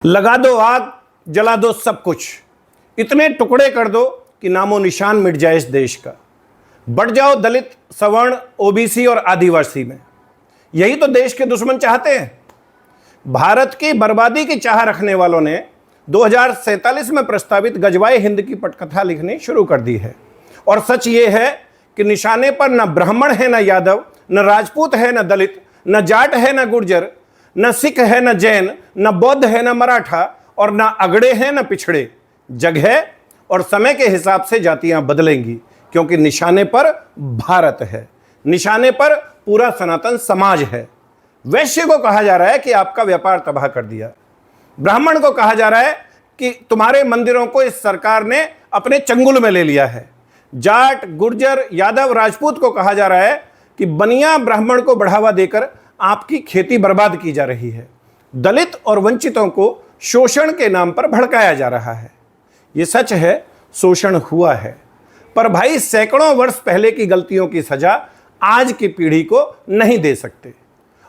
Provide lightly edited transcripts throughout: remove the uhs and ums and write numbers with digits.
लगा दो आग, जला दो सब कुछ, इतने टुकड़े कर दो कि नामो निशान मिट जाए इस देश का। बढ़ जाओ दलित, सवर्ण, ओबीसी और आदिवासी में। यही तो देश के दुश्मन चाहते हैं। भारत की बर्बादी की चाह रखने वालों ने 2047 में प्रस्तावित गजवाए हिंद की पटकथा लिखनी शुरू कर दी है। और सच ये है कि निशाने पर न ब्राह्मण है, न यादव, न राजपूत है, न दलित, न जाट है, न गुर्जर, न सिख है, न जैन, न बौद्ध है, न मराठा, और न अगड़े हैं, न पिछड़े। जगह और समय के हिसाब से जातियां बदलेंगी, क्योंकि निशाने पर भारत है, निशाने पर पूरा सनातन समाज है। वैश्य को कहा जा रहा है कि आपका व्यापार तबाह कर दिया। ब्राह्मण को कहा जा रहा है कि तुम्हारे मंदिरों को इस सरकार ने अपने चंगुल में ले लिया है। जाट, गुर्जर, यादव, राजपूत को कहा जा रहा है कि बनिया ब्राह्मण को बढ़ावा देकर आपकी खेती बर्बाद की जा रही है। दलित और वंचितों को शोषण के नाम पर भड़काया जा रहा है। ये सच है, शोषण हुआ है, पर भाई सैकड़ों वर्ष पहले की गलतियों की सजा आज की पीढ़ी को नहीं दे सकते।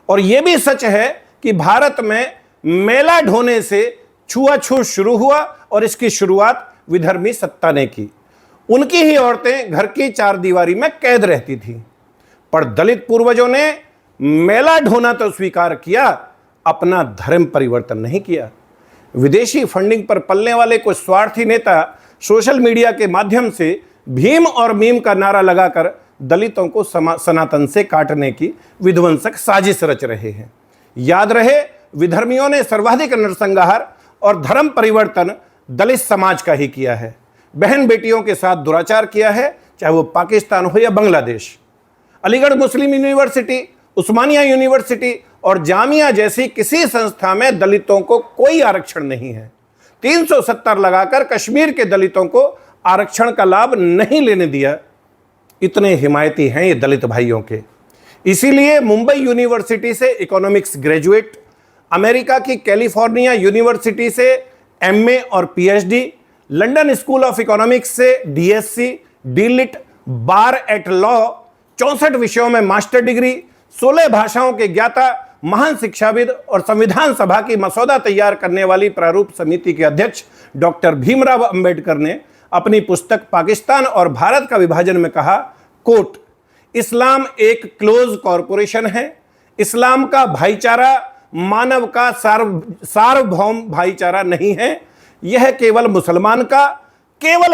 और यह भी सच है कि भारत में मेला ढोने से छुआछूत शुरू हुआ और इसकी शुरुआत विधर्मी सत्ता ने की। उनकी ही औरतें घर की चार दीवारी में कैद रहती थीं, पर दलित पूर्वजों ने मेला ढोना तो स्वीकार किया, अपना धर्म परिवर्तन नहीं किया। विदेशी फंडिंग पर पलने वाले कुछ स्वार्थी नेता सोशल मीडिया के माध्यम से भीम और मीम का नारा लगाकर दलितों को सनातन से काटने की विध्वंसक साजिश रच रहे हैं। याद रहे, विधर्मियों ने सर्वाधिक नरसंहार और धर्म परिवर्तन दलित समाज का ही किया है। बहन बेटियों के साथ दुराचार किया है, चाहे वो पाकिस्तान हो या बांग्लादेश। अलीगढ़ मुस्लिम यूनिवर्सिटी, उस्मानिया यूनिवर्सिटी और जामिया जैसी किसी संस्था में दलितों को कोई आरक्षण नहीं है। 370 लगाकर कश्मीर के दलितों को आरक्षण का लाभ नहीं लेने दिया। इतने हिमायती हैं ये दलित भाइयों के। इसीलिए मुंबई यूनिवर्सिटी से इकोनॉमिक्स ग्रेजुएट, अमेरिका की कैलिफोर्निया यूनिवर्सिटी से एमए और PhD, London school of economics से डीएससी, डीलिट, बार एट लॉ, 64 विषयों में मास्टर डिग्री, 16 भाषाओं के ज्ञाता, महान शिक्षाविद और संविधान सभा की मसौदा तैयार करने वाली प्रारूप समिति के अध्यक्ष डॉक्टर भीमराव अंबेडकर ने अपनी पुस्तक पाकिस्तान और भारत का विभाजन में कहा, कोट, इस्लाम एक क्लोज कॉरपोरेशन है। इस्लाम का भाईचारा मानव का सार्वभौम भाईचारा नहीं है। यह केवल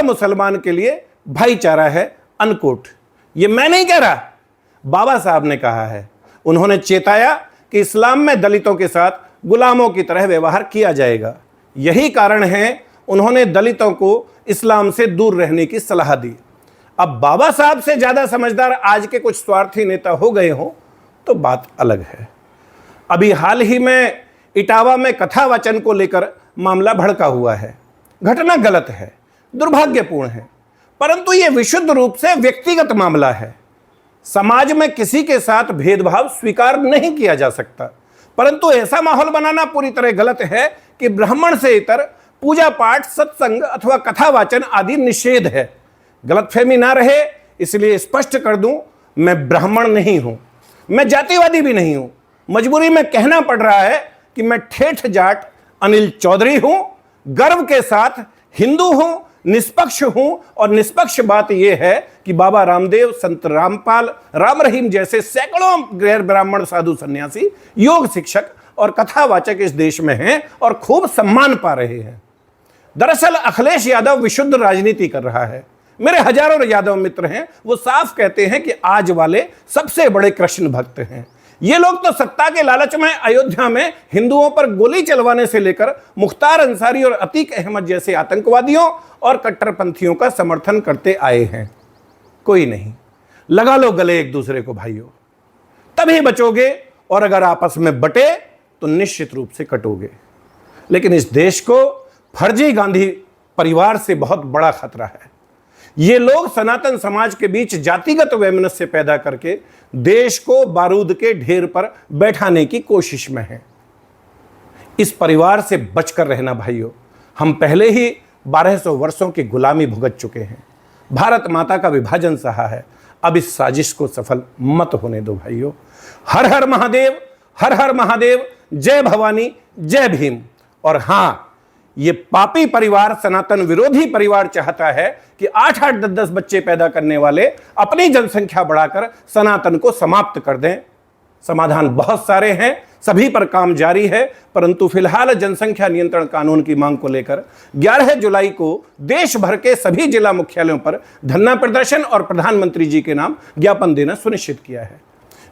मुसलमान के लिए भाईचारा है, अनकोट। ये मैं नहीं कह रहा, बाबा साहब ने कहा है। उन्होंने चेताया कि इस्लाम में दलितों के साथ गुलामों की तरह व्यवहार किया जाएगा। यही कारण है उन्होंने दलितों को इस्लाम से दूर रहने की सलाह दी। अब बाबा साहब से ज्यादा समझदार आज के कुछ स्वार्थी नेता हो गए हों तो बात अलग है। अभी हाल ही में इटावा में कथा वाचन को लेकर मामला भड़का हुआ है। घटना गलत है, दुर्भाग्यपूर्ण है, परंतु यह विशुद्ध रूप से व्यक्तिगत मामला है। समाज में किसी के साथ भेदभाव स्वीकार नहीं किया जा सकता, परंतु ऐसा माहौल बनाना पूरी तरह गलत है कि ब्राह्मण से इतर पूजा पाठ, सत्संग अथवा कथा वाचन आदि निषेध है। गलतफहमी ना रहे इसलिए स्पष्ट कर दूं, मैं ब्राह्मण नहीं हूं, मैं जातिवादी भी नहीं हूं। मजबूरी में कहना पड़ रहा है कि मैं ठेठ जाट अनिल चौधरी हूं, गर्व के साथ हिंदू हूं, निष्पक्ष हूं। और निष्पक्ष बात यह है कि बाबा रामदेव, संत रामपाल, राम रहीम जैसे सैकड़ों गैर ब्राह्मण साधु सन्यासी, योग शिक्षक और कथावाचक इस देश में हैं और खूब सम्मान पा रहे हैं। दरअसल अखिलेश यादव विशुद्ध राजनीति कर रहा है। मेरे हजारों यादव मित्र हैं, वो साफ कहते हैं कि आज वाले सबसे बड़े कृष्ण भक्त हैं। ये लोग तो सत्ता के लालच में अयोध्या में हिंदुओं पर गोली चलवाने से लेकर मुख्तार अंसारी और अतीक अहमद जैसे आतंकवादियों और कट्टरपंथियों का समर्थन करते आए हैं। कोई नहीं, लगा लो गले एक दूसरे को भाइयों, तभी बचोगे, और अगर आपस में बटे तो निश्चित रूप से कटोगे। लेकिन इस देश को फर्जी गांधी परिवार से बहुत बड़ा खतरा है। ये लोग सनातन समाज के बीच जातिगत वैमनस्य पैदा करके देश को बारूद के ढेर पर बैठाने की कोशिश में हैं। इस परिवार से बचकर रहना भाइयों। हम पहले ही 1200 वर्षों की गुलामी भुगत चुके हैं, भारत माता का विभाजन सहा है। अब इस साजिश को सफल मत होने दो भाइयों। हर हर महादेव, हर हर महादेव, जय भवानी, जय भीम। और हां, ये पापी परिवार, सनातन विरोधी परिवार चाहता है कि 8-8, 10-10 बच्चे पैदा करने वाले अपनी जनसंख्या बढ़ाकर सनातन को समाप्त कर दें। समाधान बहुत सारे हैं, सभी पर काम जारी है, परंतु फिलहाल जनसंख्या नियंत्रण कानून की मांग को लेकर 11 जुलाई को देश भर के सभी जिला मुख्यालयों पर धरना प्रदर्शन और प्रधानमंत्री जी के नाम ज्ञापन देना सुनिश्चित किया है।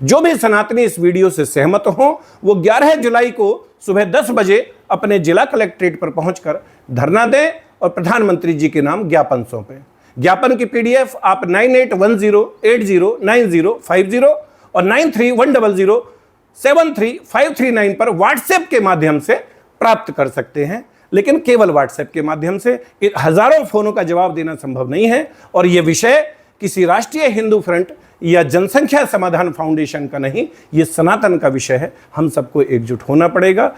जो भी सनातनी इस वीडियो से सहमत हो, वो 11 जुलाई को सुबह 10 बजे अपने जिला कलेक्ट्रेट पर पहुंचकर धरना दें और प्रधानमंत्री जी के नाम ज्ञापन सौंपें। ज्ञापन की PDF आप 9810809050 और 9310073539 पर व्हाट्सएप के माध्यम से प्राप्त कर सकते हैं, लेकिन केवल व्हाट्सएप के माध्यम से। हजारों फोनों का जवाब देना संभव नहीं है और यह विषय किसी राष्ट्रीय हिंदू फ्रंट या जनसंख्या समाधान फाउंडेशन का नहीं, यह सनातन का विषय है। हम सबको एकजुट होना पड़ेगा।